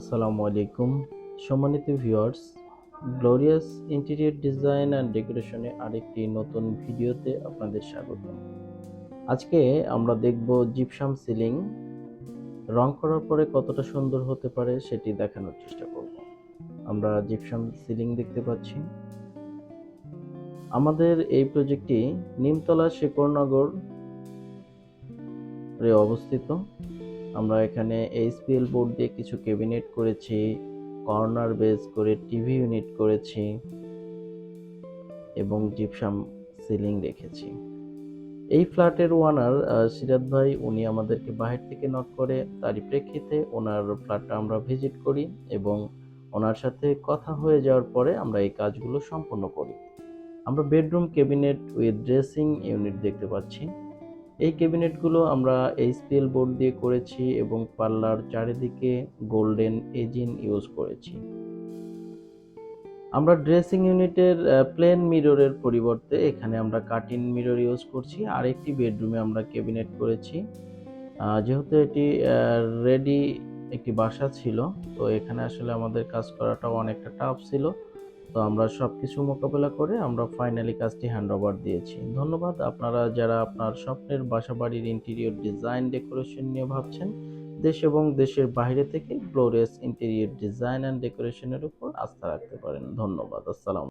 আসসালামু আলাইকুম সম্মানিত viewers, glorious interior design and ডেকোরেশনে আরেকটি নতুন ভিডিওতে আপনাদের স্বাগত। আজকে আমরা দেখব জিপসাম সিলিং রং করার পরে কতটা সুন্দর হতে পারে সেটি দেখানোর চেষ্টা করব। আমরা জিপসাম সিলিং দেখতে পাচ্ছি। আমাদের এই প্রজেক্টটি নিমতলা শেকরনগরে অবস্থিত। আমরা এখানে এইচপিএল বোর্ড দিয়ে কিছু ক্যাবিনেট করেছি, কর্নার বেস করে টিভি ইউনিট করেছি এবং জিপসাম সিলিং রেখেছি। এই ফ্ল্যাটের ওনার সিরাত ভাই, উনি আমাদেরকে বাহির থেকে নক করে, তারই প্রেক্ষিতে ওনার ফ্ল্যাটটা আমরা ভিজিট করি এবং ওনার সাথে কথা হয়ে যাওয়ার পরে আমরা এই কাজগুলো সম্পন্ন করি। আমরা bedroom cabinet with dressing unit দেখতে পাচ্ছি। এই ক্যাবিনেটগুলো আমরা এইচপিএল বোর্ড দিয়ে করেছি এবং পাল্লার চারিদিকে গোল্ডেন এজিন ইউজ করেছি। আমরা ড্রেসিং ইউনিটের প্লেন মিররের পরিবর্তে এখানে আমরা কাটিং মিরর ইউজ করছি। আরেকটি বেডরুমে আমরা ক্যাবিনেট করেছি। যেহেতু এটি রেডি একটি বাসা ছিল, তো এখানে আসলে আমাদের কাজ করাটাও অনেকটা টাফ ছিল। তো আমরা সবকিছু মোকাবেলা করে আমরা ফাইনালি কাজটি হ্যান্ডওভার দিয়েছি। ধন্যবাদ আপনারা যারা আপনার স্বপ্নের বাসাবাড়ির ইন্টেরিয়র ডিজাইন ডেকোরেশন নিয়ে ভাবছেন। দেশ এবং দেশের বাইরে থেকে গ্লোরিয়াস ইন্টেরিয়র ডিজাইন অ্যান্ড ডেকোরেশনের উপর আস্থা রাখতে পারেন। ধন্যবাদ। আসসালাম।